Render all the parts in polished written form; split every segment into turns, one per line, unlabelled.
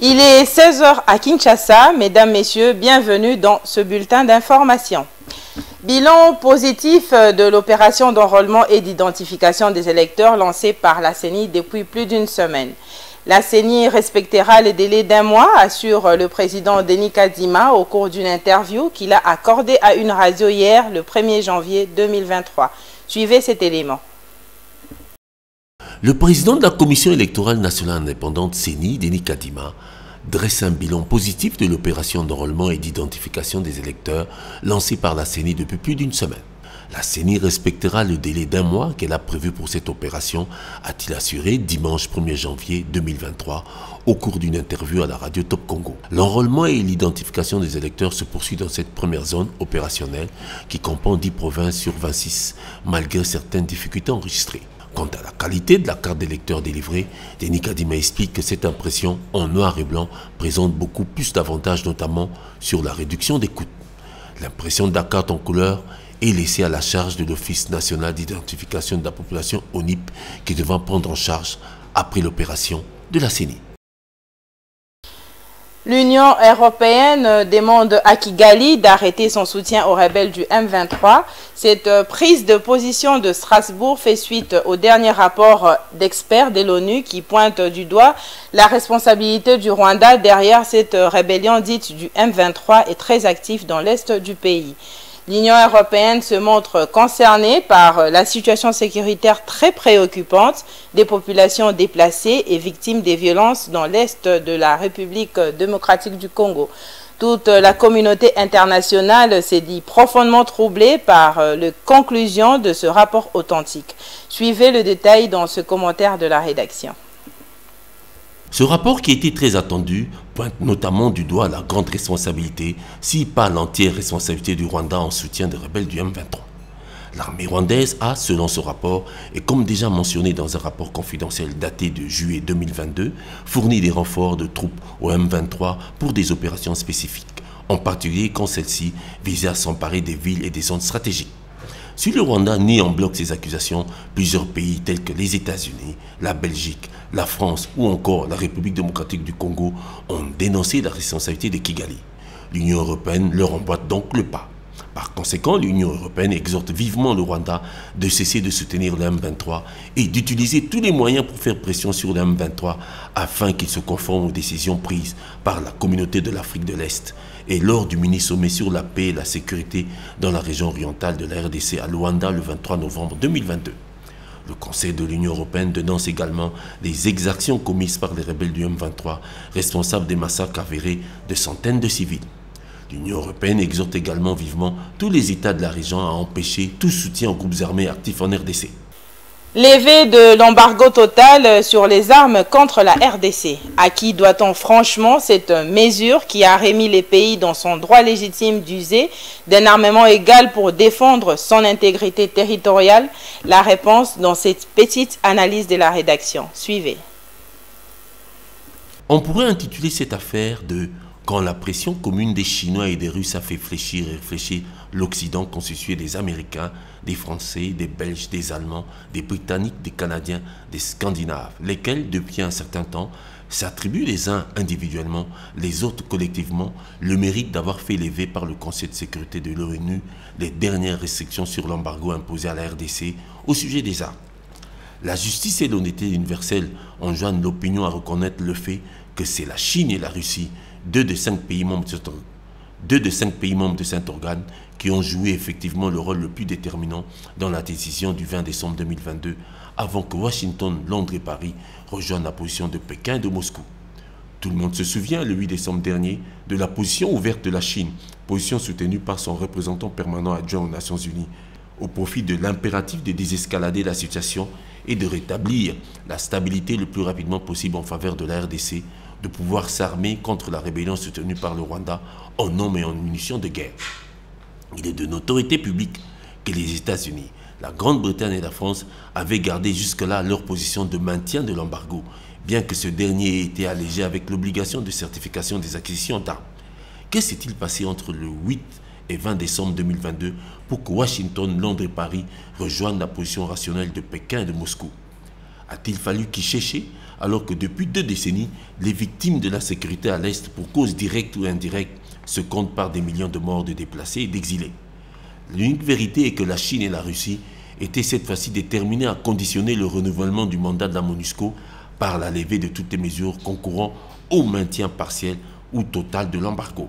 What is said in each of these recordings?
Il est 16 h à Kinshasa. Mesdames, Messieurs, bienvenue dans ce bulletin d'information. Bilan positif de l'opération d'enrôlement et d'identification des électeurs lancée par la CENI depuis plus d'une semaine. La CENI respectera les délais d'un mois, assure le président Denis Kadima au cours d'une interview qu'il a accordée à une radio hier, le 1er janvier 2023. Suivez cet élément.
Le président de la Commission électorale nationale indépendante CENI, Denis Kadima, dresse un bilan positif de l'opération d'enrôlement et d'identification des électeurs lancée par la CENI depuis plus d'une semaine. La CENI respectera le délai d'un mois qu'elle a prévu pour cette opération, a-t-il assuré dimanche 1er janvier 2023 au cours d'une interview à la radio Top Congo. L'enrôlement et l'identification des électeurs se poursuit dans cette première zone opérationnelle qui comprend 10 provinces sur 26, malgré certaines difficultés enregistrées. Quant à la qualité de la carte d'électeur délivrée, Denis Kadima explique que cette impression en noir et blanc présente beaucoup plus d'avantages, notamment sur la réduction des coûts. L'impression de la carte en couleur est laissée à la charge de l'Office national d'identification de la population ONIP qui devra prendre en charge après l'opération de la CENI.
L'Union européenne demande à Kigali d'arrêter son soutien aux rebelles du M23. Cette prise de position de Strasbourg fait suite au dernier rapport d'experts de l'ONU qui pointe du doigt la responsabilité du Rwanda derrière cette rébellion dite du M23 et très active dans l'est du pays. L'Union européenne se montre concernée par la situation sécuritaire très préoccupante des populations déplacées et victimes des violences dans l'est de la République démocratique du Congo. Toute la communauté internationale s'est dit profondément troublée par les conclusions de ce rapport authentique. Suivez le détail dans ce commentaire de la rédaction.
Ce rapport, qui était très attendu, pointe notamment du doigt la grande responsabilité, si pas l'entière responsabilité du Rwanda en soutien des rebelles du M23. L'armée rwandaise a, selon ce rapport, et comme déjà mentionné dans un rapport confidentiel daté de juillet 2022, fourni des renforts de troupes au M23 pour des opérations spécifiques, en particulier quand celles-ci visaient à s'emparer des villes et des zones stratégiques. Si le Rwanda nie en bloc ces accusations, plusieurs pays tels que les États-Unis, la Belgique, la France ou encore la République démocratique du Congo ont dénoncé la responsabilité de Kigali. L'Union européenne leur emboîte donc le pas. Par conséquent, l'Union européenne exhorte vivement le Rwanda de cesser de soutenir le M23 et d'utiliser tous les moyens pour faire pression sur le M23 afin qu'il se conforme aux décisions prises par la communauté de l'Afrique de l'Est et lors du mini-sommet sur la paix et la sécurité dans la région orientale de la RDC à Luanda le 23 novembre 2022. Le Conseil de l'Union européenne dénonce également les exactions commises par les rebelles du M23, responsables des massacres avérés de centaines de civils. L'Union européenne exhorte également vivement tous les États de la région à empêcher tout soutien aux groupes armés actifs en RDC.
Levé de l'embargo total sur les armes contre la RDC. À qui doit-on franchement cette mesure qui a remis les pays dans son droit légitime d'user d'un armement égal pour défendre son intégrité territoriale? La réponse dans cette petite analyse de la rédaction. Suivez.
On pourrait intituler cette affaire de « Quand la pression commune des Chinois et des Russes a fait fléchir et réfléchir l'Occident constitué des Américains, des Français, des Belges, des Allemands, des Britanniques, des Canadiens, des Scandinaves, lesquels, depuis un certain temps, s'attribuent les uns individuellement, les autres collectivement, le mérite d'avoir fait lever par le Conseil de sécurité de l'ONU les dernières restrictions sur l'embargo imposé à la RDC au sujet des armes. La justice et l'honnêteté universelle enjoignent l'opinion à reconnaître le fait que c'est la Chine et la Russie, deux des cinq pays membres de cet organe qui ont joué effectivement le rôle le plus déterminant dans la décision du 20 décembre 2022 avant que Washington, Londres et Paris rejoignent la position de Pékin et de Moscou. Tout le monde se souvient, le 8 décembre dernier, de la position ouverte de la Chine, position soutenue par son représentant permanent adjoint aux Nations Unies, au profit de l'impératif de désescalader la situation et de rétablir la stabilité le plus rapidement possible en faveur de la RDC, de pouvoir s'armer contre la rébellion soutenue par le Rwanda en hommes et en munitions de guerre. Il est de notoriété publique que les États-Unis, la Grande-Bretagne et la France avaient gardé jusque-là leur position de maintien de l'embargo, bien que ce dernier ait été allégé avec l'obligation de certification des acquisitions d'armes. Que s'est-il passé entre le 8 et 20 décembre 2022 pour que Washington, Londres et Paris rejoignent la position rationnelle de Pékin et de Moscou? A-t-il fallu Kicheche alors que depuis 2 décennies, les victimes de la sécurité à l'Est, pour cause directe ou indirecte, se comptent par des millions de morts, de déplacés et d'exilés. L'unique vérité est que la Chine et la Russie étaient cette fois-ci déterminées à conditionner le renouvellement du mandat de la MONUSCO par la levée de toutes les mesures concourant au maintien partiel ou total de l'embargo.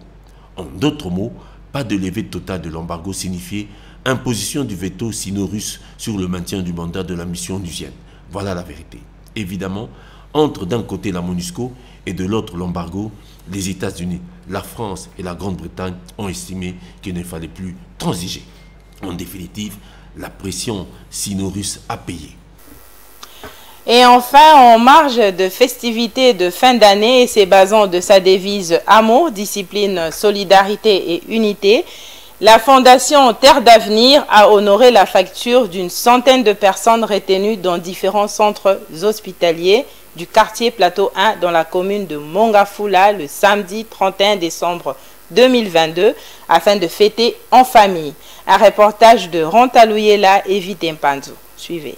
En d'autres mots, pas de levée totale de l'embargo signifiait imposition du veto sino-russe sur le maintien du mandat de la mission onusienne. Voilà la vérité. Évidemment, entre d'un côté la MONUSCO et de l'autre l'embargo, les États-Unis, la France et la Grande-Bretagne ont estimé qu'il ne fallait plus transiger. En définitive, la pression sino-russe a payé.
Et enfin, en marge de festivités de fin d'année et se basant de sa devise Amour, discipline, solidarité et unité, la Fondation Terre d'Avenir a honoré la facture d'une centaine de personnes retenues dans différents centres hospitaliers du quartier Plateau 1 dans la commune de Mongafula le samedi 31 décembre 2022 afin de fêter en famille. Un reportage de Rontaluyela et Vitempanzo. Suivez.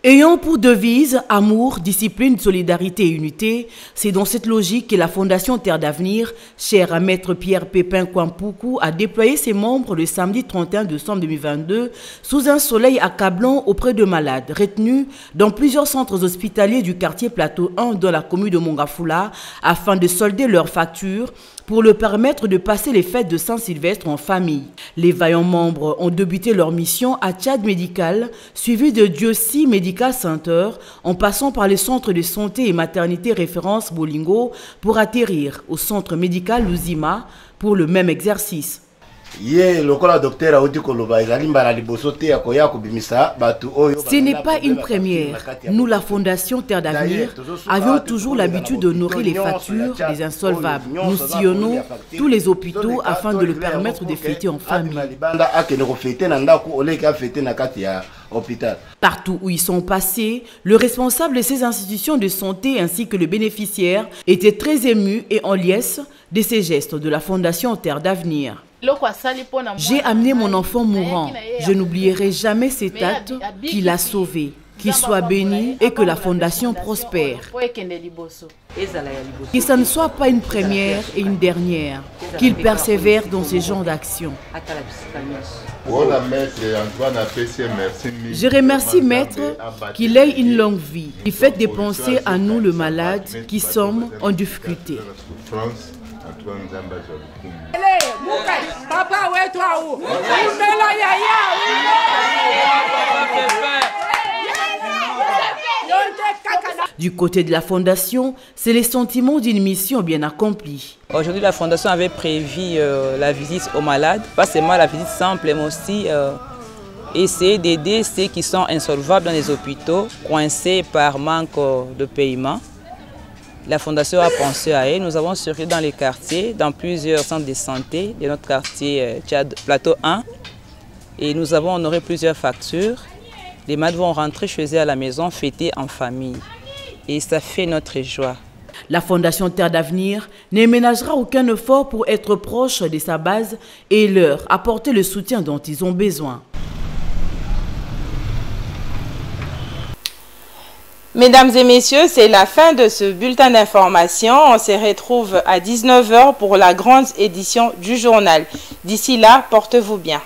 Ayant pour devise amour, discipline, solidarité et unité, c'est dans cette logique que la Fondation Terre d'Avenir, chère à Maître Pierre Pépin Kwampuku, a déployé ses membres le samedi 31 décembre 2022 sous un soleil accablant auprès de malades retenus dans plusieurs centres hospitaliers du quartier Plateau 1 dans la commune de Mongafula afin de solder leurs factures pour leur permettre de passer les fêtes de Saint-Sylvestre en famille. Les vaillants membres ont débuté leur mission à Tchad Médical, suivi de Diossi Medical Center, en passant par les centres de santé et maternité référence Bolingo pour atterrir au centre médical Luzima pour le même exercice. Ce n'est pas une première. Nous, la Fondation Terre d'Avenir, avions toujours l'habitude d'honorer les factures des insolvables. Nous sillonnons tous les hôpitaux afin de leur permettre de fêter en famille. Partout où ils sont passés, le responsable de ces institutions de santé ainsi que le bénéficiaire étaient très émus et en liesse de ces gestes de la Fondation Terre d'Avenir. J'ai amené mon enfant mourant. Je n'oublierai jamais cet acte qui l'a sauvé. Qu'il soit béni et que la Fondation prospère. Que ça ne soit pas une première et une dernière. Qu'il persévère dans ces genres d'actions. Je remercie Maître qu'il ait une longue vie. Il fait des pensées à nous, le malade, qui sommes en difficulté. Du côté de la Fondation, c'est les sentiments d'une mission bien accomplie.
Aujourd'hui, la Fondation avait prévu la visite aux malades, pas seulement la visite simple, mais aussi essayer d'aider ceux qui sont insolvables dans les hôpitaux, coincés par manque de paiement. La Fondation a pensé à elle. Nous avons circulé dans les quartiers, dans plusieurs centres de santé de notre quartier Tchad Plateau 1. Et nous avons honoré plusieurs factures. Les malades vont rentrer chez eux à la maison, fêter en famille. Et ça fait notre joie.
La Fondation Terre d'Avenir ne ménagera aucun effort pour être proche de sa base et leur apporter le soutien dont ils ont besoin.
Mesdames et messieurs, c'est la fin de ce bulletin d'information. On se retrouve à 19 h pour la grande édition du journal. D'ici là, portez-vous bien.